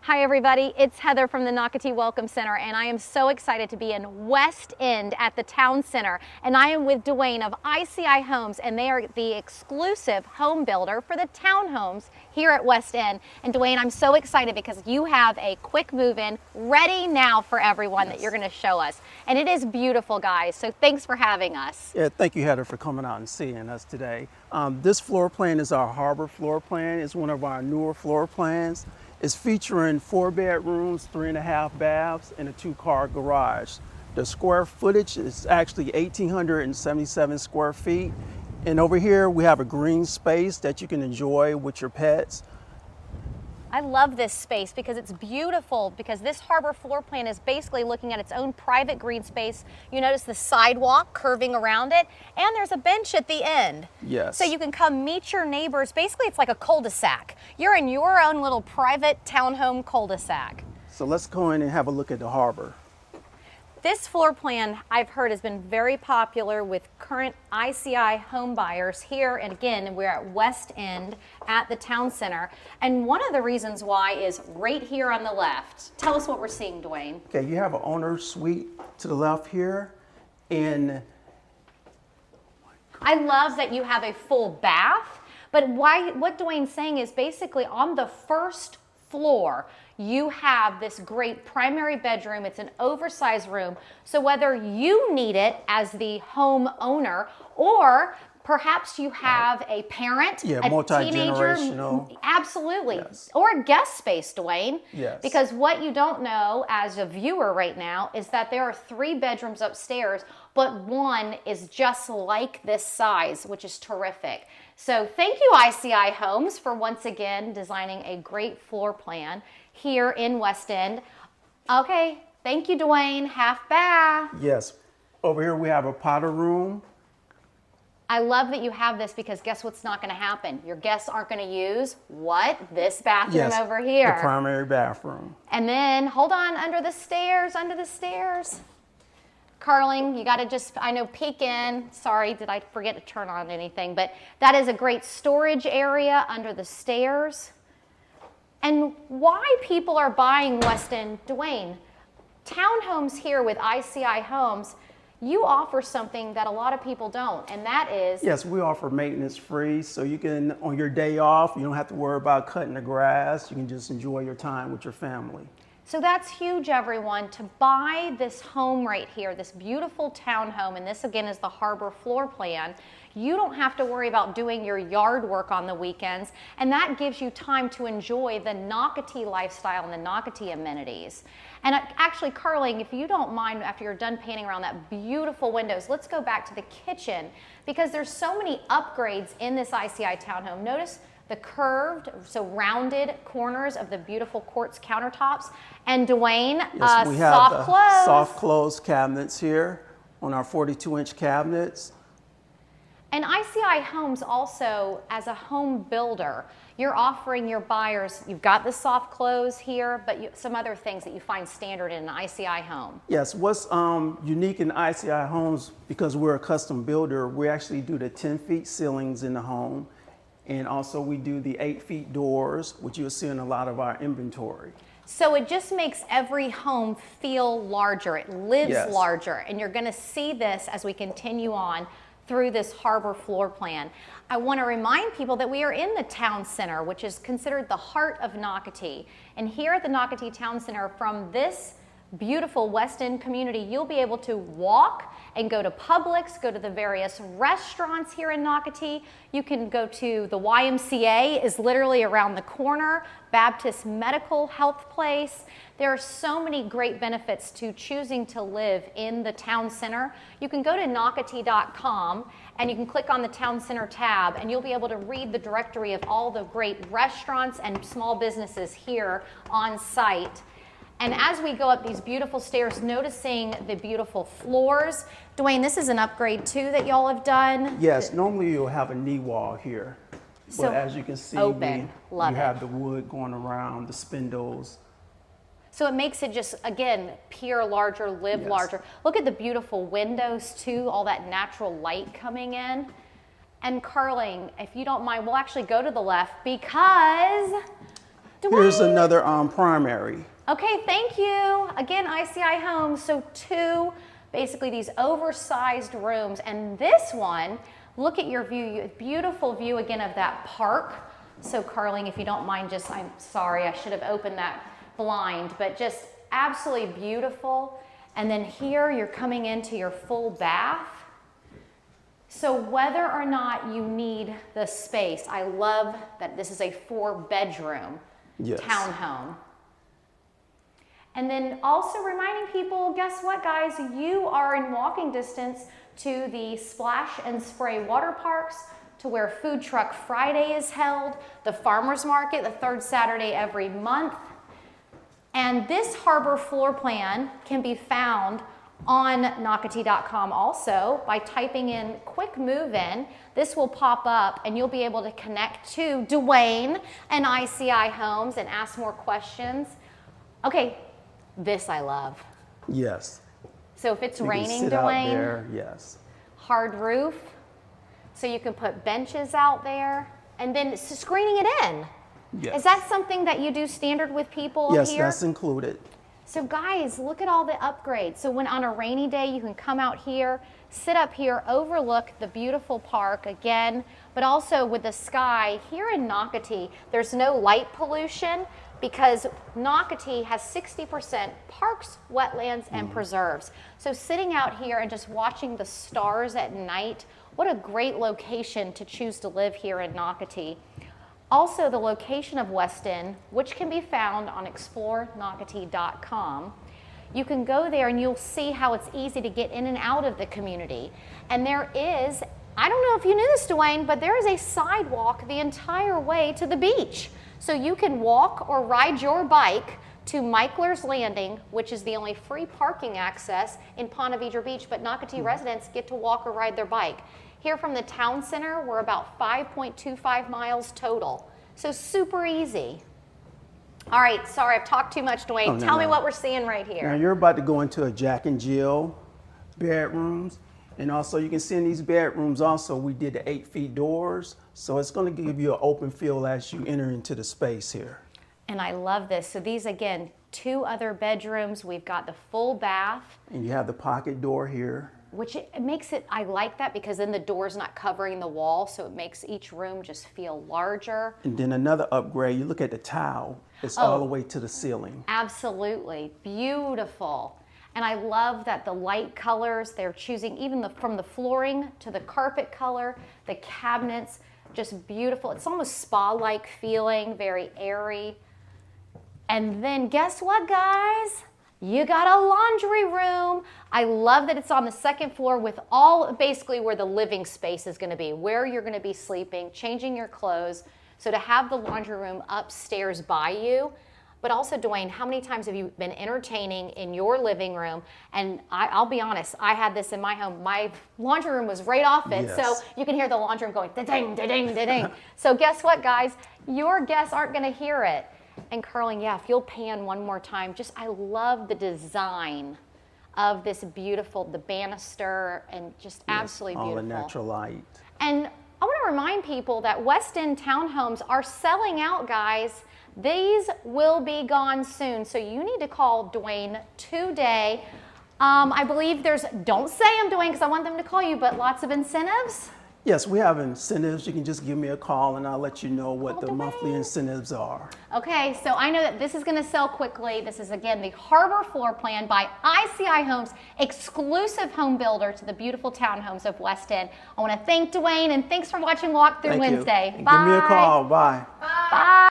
Hi everybody, it's Heather from the Nocatee Welcome Center, and I am so excited to be in West End at the Town Center. And I am with Dwayne of ICI Homes, and they are the exclusive home builder for the townhomes here at West End. And Dwayne, I'm so excited because you have a quick move-in ready now for everyone that you're going to show us. And it is beautiful, guys, so thanks for having us. Yeah, thank you, Heather, for coming out and seeing us today. This floor plan is our harbor floor plan. It's one of our newer floor plans. It's featuring 4 bedrooms, 3.5 baths, and a 2-car garage. The square footage is actually 1,877 square feet. And over here, we have a green space that you can enjoy with your pets. I love this space because it's beautiful, because this harbor floor plan is basically looking at its own private green space. You notice the sidewalk curving around it, and there's a bench at the end. Yes. So you can come meet your neighbors. Basically, it's like a cul-de-sac. You're in your own little private townhome cul-de-sac. So let's go in and have a look at the harbor. This floor plan, I've heard, has been very popular with current ICI home buyers here. And again, we're at West End at the Town Center. And one of the reasons why is right here on the left. Tell us what we're seeing, Dwayne. Okay, you have an owner suite to the left here. And I love that you have a full bath. But what Dwayne's saying is basically on the first floor, you have this great primary bedroom. It's an oversized room. So whether you need it as the home owner, or perhaps you have a parent, a teenager, absolutely, yes, or a guest space, Dwayne. Yes. Because what you don't know as a viewer right now is that there are 3 bedrooms upstairs, but one is just like this size, which is terrific. So thank you, ICI Homes, for once again designing a great floor plan here in West End. Okay, thank you, Dwayne. Half bath. Yes. Over here we have a powder room. I love that you have this, because guess what's not going to happen? Your guests aren't going to use what? This bathroom over here. The primary bathroom. And then, hold on, under the stairs. Carling, you got to just, I know, peek in. Sorry, did I forget to turn on anything? But that is a great storage area under the stairs. And why people are buying West End, Dwayne, townhomes here with ICI Homes, you offer something that a lot of people don't, and that is... Yes, we offer maintenance free, so you can, on your day off, you don't have to worry about cutting the grass. You can just enjoy your time with your family. So that's huge, everyone, to buy this home right here, this beautiful townhome, and this again is the harbor floor plan. You don't have to worry about doing your yard work on the weekends, and that gives you time to enjoy the Nocatee lifestyle and the Nocatee amenities. And actually, Carling, if you don't mind, after you're done painting around that beautiful windows, let's go back to the kitchen, because there's so many upgrades in this ICI townhome. Notice the curved, so rounded corners of the beautiful quartz countertops. And Dwayne, yes, we have soft close. Soft close cabinets here on our 42-inch cabinets. And ICI Homes also, as a home builder, you're offering your buyers, you've got the soft close here, but some other things that you find standard in an ICI home. Yes, what's unique in ICI Homes, because we're a custom builder, we actually do the 10-feet ceilings in the home. And also we do the 8-feet doors, which you'll see in a lot of our inventory. So it just makes every home feel larger. It lives larger. And you're going to see this as we continue on through this harbor floor plan. I want to remind people that we are in the Town Center, which is considered the heart of Nocatee. And here at the Nocatee Town Center, from this beautiful West End community, you'll be able to walk and go to Publix, go to the various restaurants here in Nocatee. You can go to the YMCA, is literally around the corner, Baptist Medical Health Place. There are so many great benefits to choosing to live in the Town Center. You can go to Nocatee.com and you can click on the Town Center tab, and you'll be able to read the directory of all the great restaurants and small businesses here on site. And as we go up these beautiful stairs, noticing the beautiful floors. Dwayne, this is an upgrade too that y'all have done. Yes, normally you'll have a knee wall here. So but as you can see, open. you have the wood going around, the spindles. So it makes it just, again, appear larger, live larger. Look at the beautiful windows too, all that natural light coming in. And Carling, if you don't mind, we'll actually go to the left, because Here's another primary. Okay, thank you. Again, ICI Homes, so two, basically these oversized rooms. And this one, look at your view, beautiful view again of that park. So Carling, if you don't mind, I'm sorry, I should have opened that blind, but just absolutely beautiful. And then here you're coming into your full bath. So whether or not you need the space, I love that this is a 4-bedroom townhome. And then also reminding people, guess what guys, you are in walking distance to the Splash and Spray water parks, to where Food Truck Friday is held, the Farmers Market, the 3rd Saturday every month. And this harbor floor plan can be found on Nocatee.com also by typing in quick move in. This will pop up and you'll be able to connect to Dwayne and ICI Homes and ask more questions. Okay, this I love. Yes. So if it's raining, sit Dwayne, out there, yes. Hard roof, so you can put benches out there and then screening it in. Yes. Is that something that you do standard with people yes, here? Yes, that's included. So guys, look at all the upgrades. So when on a rainy day, you can come out here, sit up here, overlook the beautiful park again, but also with the sky here in Nocatee, there's no light pollution because Nocatee has 60% parks, wetlands, and preserves. So sitting out here and just watching the stars at night, what a great location to choose to live here in Nocatee. Also, the location of Weston, which can be found on explorenocatee.com. You can go there and you'll see how it's easy to get in and out of the community. And there is, I don't know if you knew this, Dwayne, but there is a sidewalk the entire way to the beach. So you can walk or ride your bike to Michler's Landing, which is the only free parking access in Ponte Vedra Beach, but Nocatee residents get to walk or ride their bike. Here from the town center, we're about 5.25 miles total. So super easy. All right, sorry, I've talked too much, Dwayne. Oh, no, Tell me no. what we're seeing right here. Now you're about to go into a Jack and Jill bedrooms. And also you can see in these bedrooms also, we did the 8 feet doors. So it's gonna give you an open feel as you enter into the space here. And I love this. So these, again, 2 other bedrooms. We've got the full bath. And you have the pocket door here. Which it makes it, I like that because then the door's not covering the wall, so it makes each room just feel larger. And then another upgrade, you look at the tile, it's all the way to the ceiling. Absolutely, beautiful. And I love that the light colors, they're choosing even from the flooring to the carpet color, the cabinets, just beautiful. It's almost spa-like feeling, very airy. And then guess what, guys? You got a laundry room. I love that it's on the 2nd floor with all basically where the living space is gonna be, where you're gonna be sleeping, changing your clothes. So to have the laundry room upstairs by you, but also Dwayne, how many times have you been entertaining in your living room? And I'll be honest, I had this in my home. My laundry room was right off it, Yes. so you can hear the laundry room going da-ding, da-ding, da-ding. So guess what, guys? Your guests aren't gonna hear it. And Carling, yeah, if you'll pan one more time, I love the design of this beautiful, the banister, and just absolutely beautiful. All the natural light. And I want to remind people that West End townhomes are selling out, guys. These will be gone soon, so you need to call Dwayne today. I believe don't say them, Dwayne, because I want them to call you, but lots of incentives. Yes, we have incentives. You can just give me a call and I'll let you know what the Dwayne. monthly incentives are. Okay, so I know that this is going to sell quickly. This is, again, the Harbor Floor Plan by ICI Homes, exclusive home builder to the beautiful townhomes of West End. I want to thank Dwayne, and thanks for watching Walk Through Thank Wednesday. you. Bye. Give me a call. Bye. Bye.